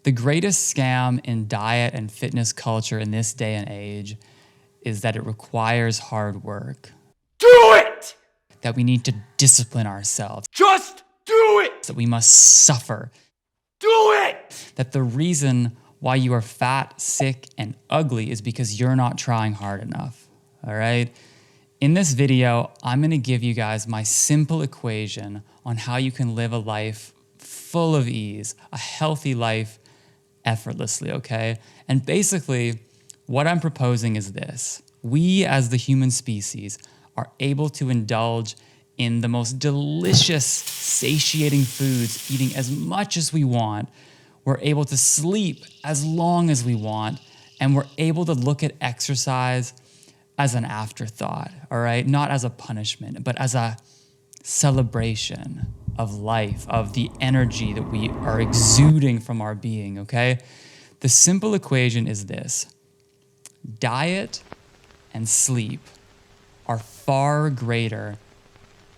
The greatest scam in diet and fitness culture in this day and age is that it requires hard work. Do it! That we need to discipline ourselves. Just do it! That we must suffer. Do it! That the reason why you are fat, sick, and ugly is because you're not trying hard enough, all right? In this video, I'm gonna give you guys my simple equation on how you can live a life full of ease, a healthy life effortlessly, okay? And basically, what I'm proposing is this. We as the human species are able to indulge in the most delicious, satiating foods, eating as much as we want. We're able to sleep as long as we want, and we're able to look at exercise as an afterthought, all right? Not as a punishment, but as a celebration of life, of the energy that we are exuding from our being, okay? The simple equation is this. Diet and sleep are far greater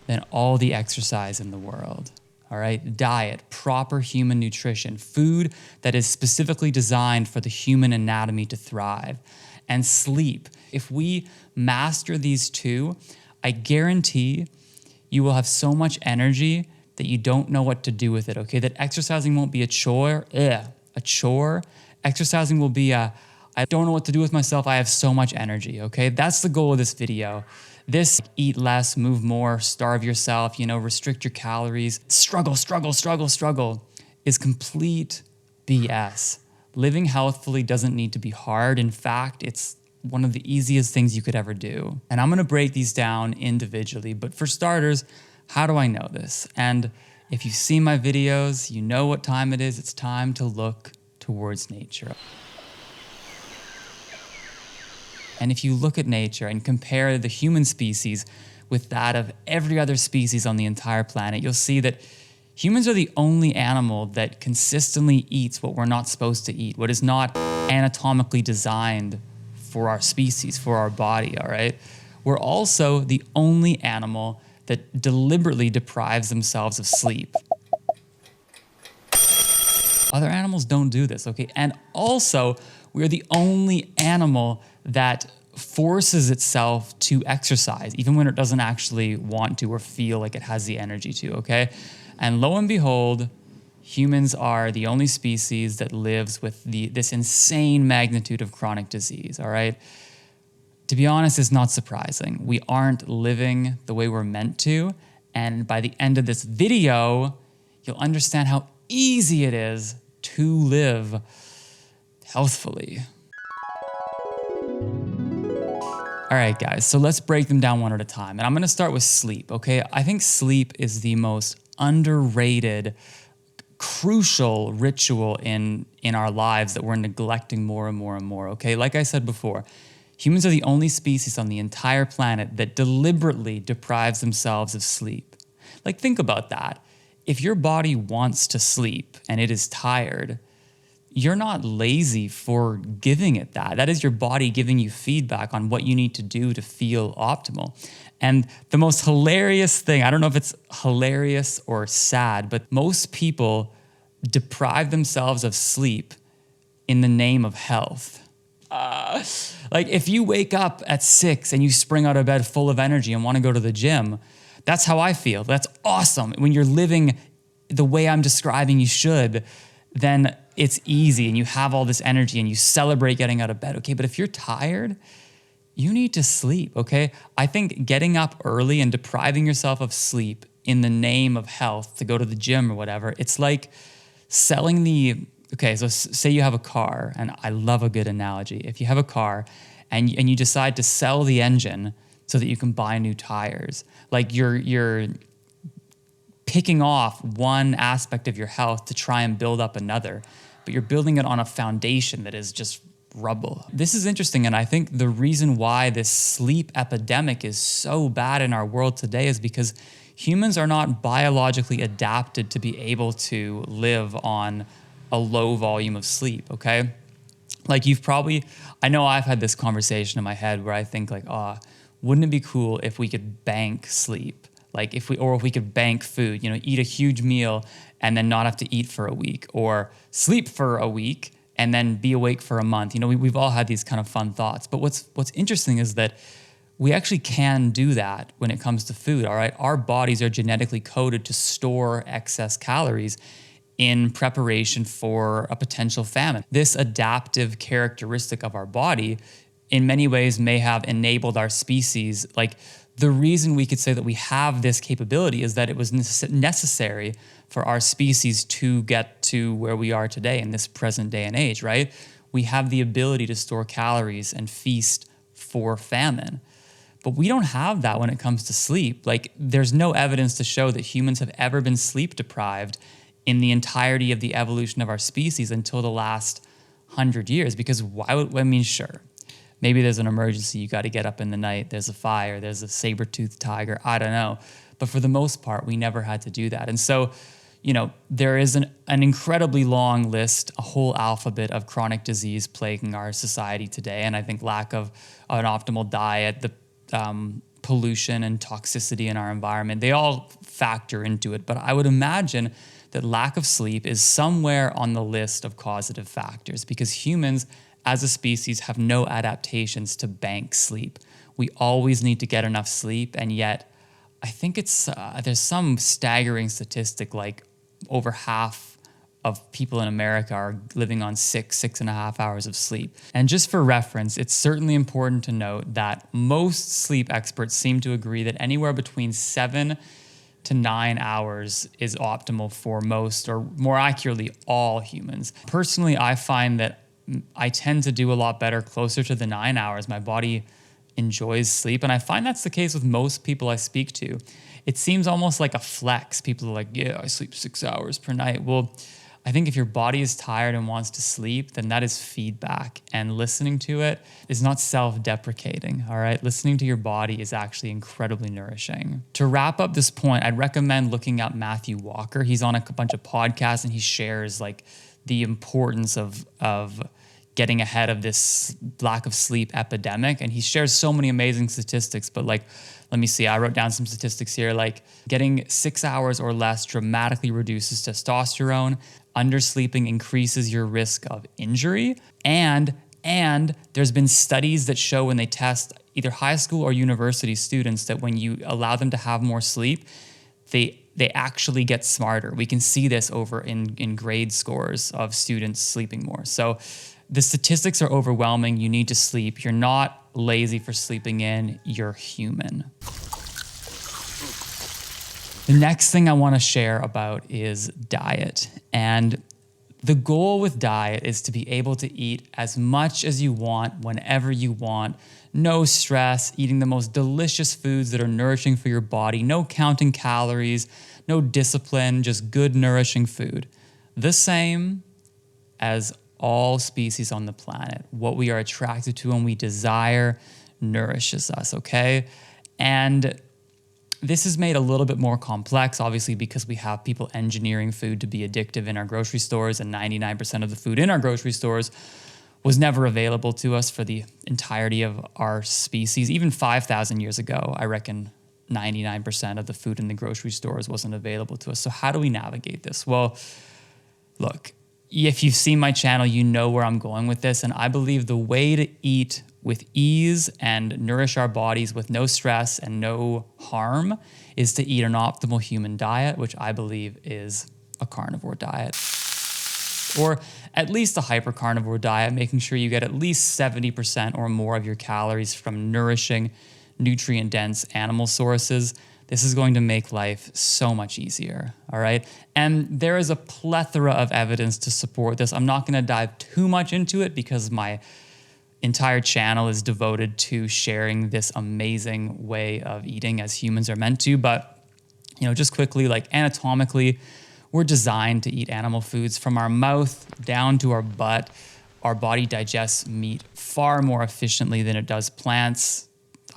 than all the exercise in the world, all right? Diet, proper human nutrition, food that is specifically designed for the human anatomy to thrive, and sleep. If we master these two, I guarantee you will have so much energy that you don't know what to do with it, okay? That exercising won't be a chore, Exercising will be I don't know what to do with myself, I have so much energy, okay? That's the goal of this video. This eat less, move more, starve yourself, restrict your calories, struggle is complete BS. Living healthfully doesn't need to be hard. In fact, it's one of the easiest things you could ever do. And I'm gonna break these down individually, but for starters, how do I know this? And if you've seen my videos, you know what time it is. It's time to look towards nature. And if you look at nature and compare the human species with that of every other species on the entire planet, you'll see that humans are the only animal that consistently eats what we're not supposed to eat, what is not anatomically designed for our species, for our body, all right? We're also the only animal that deliberately deprives themselves of sleep. Other animals don't do this, okay? And also, we're the only animal that forces itself to exercise, even when it doesn't actually want to or feel like it has the energy to, okay? And lo and behold, humans are the only species that lives with this insane magnitude of chronic disease, all right? To be honest, it's not surprising. We aren't living the way we're meant to, and by the end of this video, you'll understand how easy it is to live healthfully. All right, guys, so let's break them down one at a time. And I'm gonna start with sleep, okay? I think sleep is the most underrated, crucial ritual in our lives that we're neglecting more and more and more, okay? Like I said before, humans are the only species on the entire planet that deliberately deprives themselves of sleep. Like, think about that. If your body wants to sleep and it is tired, you're not lazy for giving it that. That is your body giving you feedback on what you need to do to feel optimal. And the most hilarious thing, I don't know if it's hilarious or sad, but most people deprive themselves of sleep in the name of health. Like, if you wake up at 6 and you spring out of bed full of energy and want to go to the gym, that's how I feel. That's awesome. When you're living the way I'm describing you should, then it's easy and you have all this energy and you celebrate getting out of bed, okay? But if you're tired, you need to sleep, okay? I think getting up early and depriving yourself of sleep in the name of health to go to the gym or whatever, it's like selling okay, so say you have a car, and I love a good analogy. If you have a car and you decide to sell the engine so that you can buy new tires, like you're picking off one aspect of your health to try and build up another, but you're building it on a foundation that is just rubble. This is interesting, and I think the reason why this sleep epidemic is so bad in our world today is because humans are not biologically adapted to be able to live on a low volume of sleep, okay? Like, I know I've had this conversation in my head where I think like, wouldn't it be cool if we could bank sleep? Like if we could bank food, eat a huge meal and then not have to eat for a week, or sleep for a week and then be awake for a month. We've all had these kind of fun thoughts. But what's interesting is that we actually can do that when it comes to food, all right? Our bodies are genetically coded to store excess calories in preparation for a potential famine. This adaptive characteristic of our body in many ways may have enabled our species. Like, the reason we could say that we have this capability is that it was necessary for our species to get to where we are today in this present day and age, right? We have the ability to store calories and feast for famine. But we don't have that when it comes to sleep. Like, there's no evidence to show that humans have ever been sleep deprived in the entirety of the evolution of our species until the last 100 years. Because sure, maybe there's an emergency, you got to get up in the night, there's a fire, there's a saber-toothed tiger, I don't know. But for the most part, we never had to do that. And so, there is an incredibly long list, a whole alphabet of chronic disease plaguing our society today. And I think lack of an optimal diet, the pollution and toxicity in our environment, they all factor into it. But I would imagine that lack of sleep is somewhere on the list of causative factors, because humans as a species have no adaptations to bank sleep. We always need to get enough sleep, and yet I think there's some staggering statistic, like over half of people in America are living on 6.5 hours of sleep. And just for reference, it's certainly important to note that most sleep experts seem to agree that anywhere between 7 to 9 hours is optimal for most, or more accurately, all humans. Personally, I find that I tend to do a lot better closer to the 9 hours. My body enjoys sleep, and I find that's the case with most people I speak to. It seems almost like a flex. People are like, yeah, I sleep 6 hours per night. Well, I think if your body is tired and wants to sleep, then that is feedback, and listening to it is not self-deprecating, all right? Listening to your body is actually incredibly nourishing. To wrap up this point, I'd recommend looking up Matthew Walker. He's on a bunch of podcasts, and he shares like the importance of getting ahead of this lack of sleep epidemic. And he shares so many amazing statistics, but like, let me see, I wrote down some statistics here. Like, getting 6 hours or less dramatically reduces testosterone. Undersleeping increases your risk of injury. And there's been studies that show when they test either high school or university students that when you allow them to have more sleep, they actually get smarter. We can see this over in grade scores of students sleeping more. So the statistics are overwhelming. You need to sleep. You're not lazy for sleeping in. You're human. The next thing I want to share about is diet. And the goal with diet is to be able to eat as much as you want, whenever you want. No stress, eating the most delicious foods that are nourishing for your body. No counting calories, no discipline, just good, nourishing food. The same as all species on the planet. What we are attracted to and we desire nourishes us, okay? And this is made a little bit more complex, obviously, because we have people engineering food to be addictive in our grocery stores, and 99% of the food in our grocery stores was never available to us for the entirety of our species. Even 5,000 years ago, I reckon 99% of the food in the grocery stores wasn't available to us. So how do we navigate this? Well, look, if you've seen my channel, you know where I'm going with this. And I believe the way to eat with ease and nourish our bodies with no stress and no harm is to eat an optimal human diet, which I believe is a carnivore diet. Or at least a hypercarnivore diet, making sure you get at least 70% or more of your calories from nourishing, nutrient-dense animal sources. This is going to make life so much easier, all right? And there is a plethora of evidence to support this. I'm not gonna dive too much into it because my entire channel is devoted to sharing this amazing way of eating as humans are meant to. But, just quickly, like anatomically, we're designed to eat animal foods from our mouth down to our butt. Our body digests meat far more efficiently than it does plants.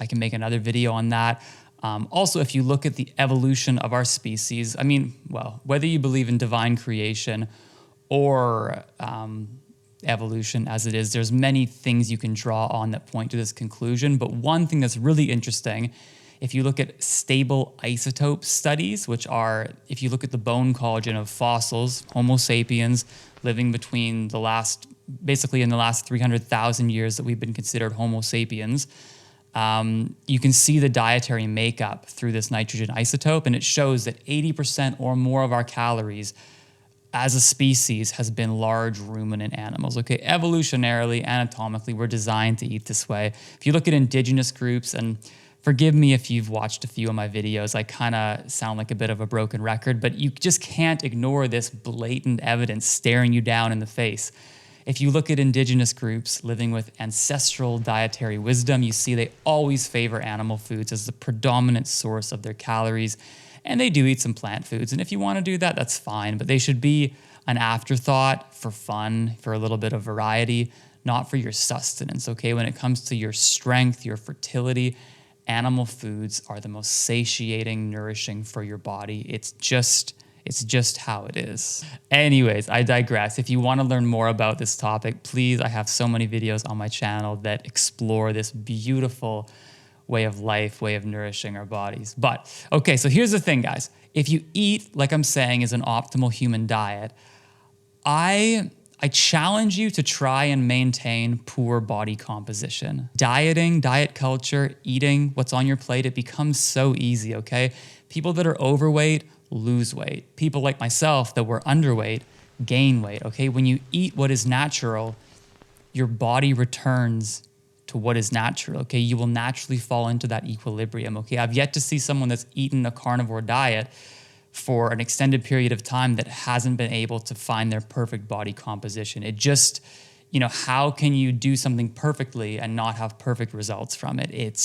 I can make another video on that. Also, if you look at the evolution of our species, whether you believe in divine creation or evolution as it is, there's many things you can draw on that point to this conclusion. But one thing that's really interesting If you look at stable isotope studies, which are, if you look at the bone collagen of fossils, Homo sapiens, living between basically in the last 300,000 years that we've been considered Homo sapiens, you can see the dietary makeup through this nitrogen isotope, and it shows that 80% or more of our calories as a species has been large ruminant animals. Okay, evolutionarily, anatomically, we're designed to eat this way. If you look at indigenous groups, and forgive me if you've watched a few of my videos, I kind of sound like a bit of a broken record, but you just can't ignore this blatant evidence staring you down in the face. If you look at indigenous groups living with ancestral dietary wisdom, you see they always favor animal foods as the predominant source of their calories, and they do eat some plant foods. And if you want to do that, that's fine, but they should be an afterthought for fun, for a little bit of variety, not for your sustenance, okay? When it comes to your strength, your fertility, animal foods are the most satiating, nourishing for your body. It's just how it is. Anyways, I digress. If you want to learn more about this topic, please, I have so many videos on my channel that explore this beautiful way of life, way of nourishing our bodies. But okay, so here's the thing, guys. If you eat, like I'm saying, is an optimal human diet, I challenge you to try and maintain poor body composition. Dieting, diet culture, eating what's on your plate, it becomes so easy, okay? People that are overweight lose weight. People like myself that were underweight gain weight, okay? When you eat what is natural, your body returns to what is natural, okay? You will naturally fall into that equilibrium, okay? I've yet to see someone that's eaten a carnivore diet for an extended period of time that hasn't been able to find their perfect body composition. It just, how can you do something perfectly and not have perfect results from it? It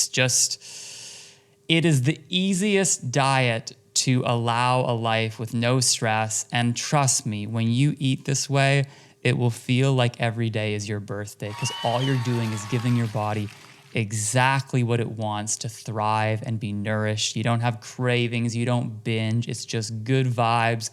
is the easiest diet to allow a life with no stress. And trust me, when you eat this way, it will feel like every day is your birthday, because all you're doing is giving your body exactly what it wants to thrive and be nourished. You don't have cravings, you don't binge. It's just good vibes,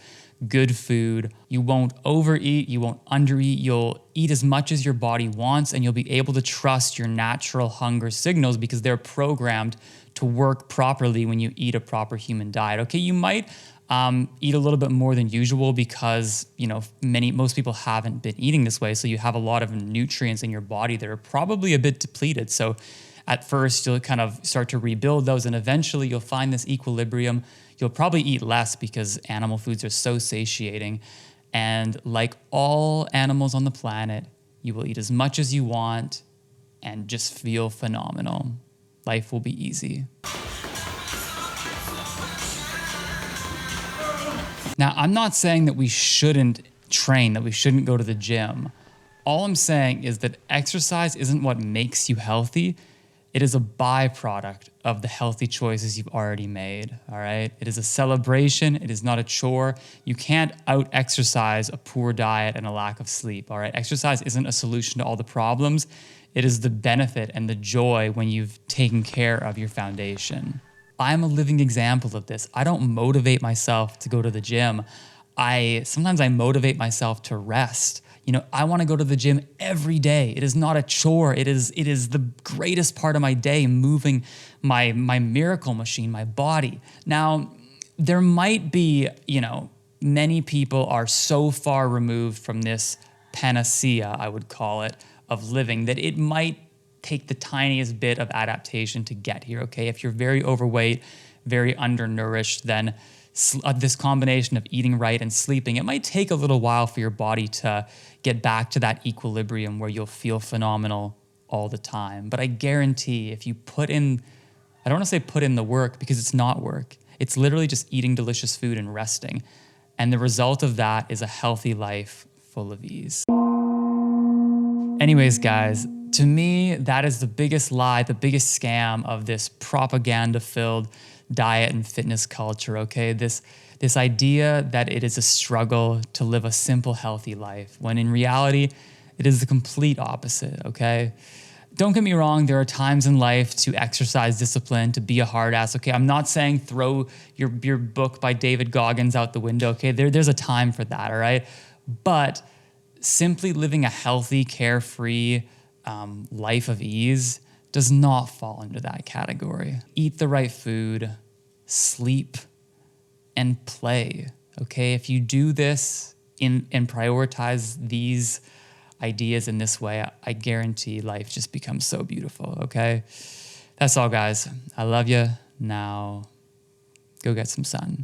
good food. You won't overeat, you won't undereat. You'll eat as much as your body wants, and you'll be able to trust your natural hunger signals because they're programmed to work properly when you eat a proper human diet. Okay, you might eat a little bit more than usual because most people haven't been eating this way, so you have a lot of nutrients in your body that are probably a bit depleted. So at first you'll kind of start to rebuild those, and eventually you'll find this equilibrium. You'll probably eat less because animal foods are so satiating, and like all animals on the planet, you will eat as much as you want and just feel phenomenal. Life will be easy. Now, I'm not saying that we shouldn't train, that we shouldn't go to the gym. All I'm saying is that exercise isn't what makes you healthy. It is a byproduct of the healthy choices you've already made, all right? It is a celebration. It is not a chore. You can't out-exercise a poor diet and a lack of sleep, all right? Exercise isn't a solution to all the problems. It is the benefit and the joy when you've taken care of your foundation. I'm a living example of this. I don't motivate myself to go to the gym. Sometimes I motivate myself to rest. I want to go to the gym every day. It is not a chore. It is the greatest part of my day, moving my miracle machine, my body. Now, there might be, many people are so far removed from this panacea, I would call it, of living that it might take the tiniest bit of adaptation to get here, okay? If you're very overweight, very undernourished, then this combination of eating right and sleeping, it might take a little while for your body to get back to that equilibrium where you'll feel phenomenal all the time. But I guarantee if you I don't want to say put in the work, because it's not work. It's literally just eating delicious food and resting. And the result of that is a healthy life full of ease. Anyways, guys, to me, that is the biggest lie, the biggest scam of this propaganda-filled diet and fitness culture, okay? This idea that it is a struggle to live a simple, healthy life, when in reality, it is the complete opposite, okay? Don't get me wrong, there are times in life to exercise discipline, to be a hard ass, okay? I'm not saying throw your book by David Goggins out the window, okay? There's a time for that, all right? But simply living a healthy, carefree life of ease does not fall into that category. Eat the right food, sleep, and play. Okay, if you do this and prioritize these ideas in this way, I guarantee life just becomes so beautiful. Okay, that's all, guys. I love you. Now, go get some sun.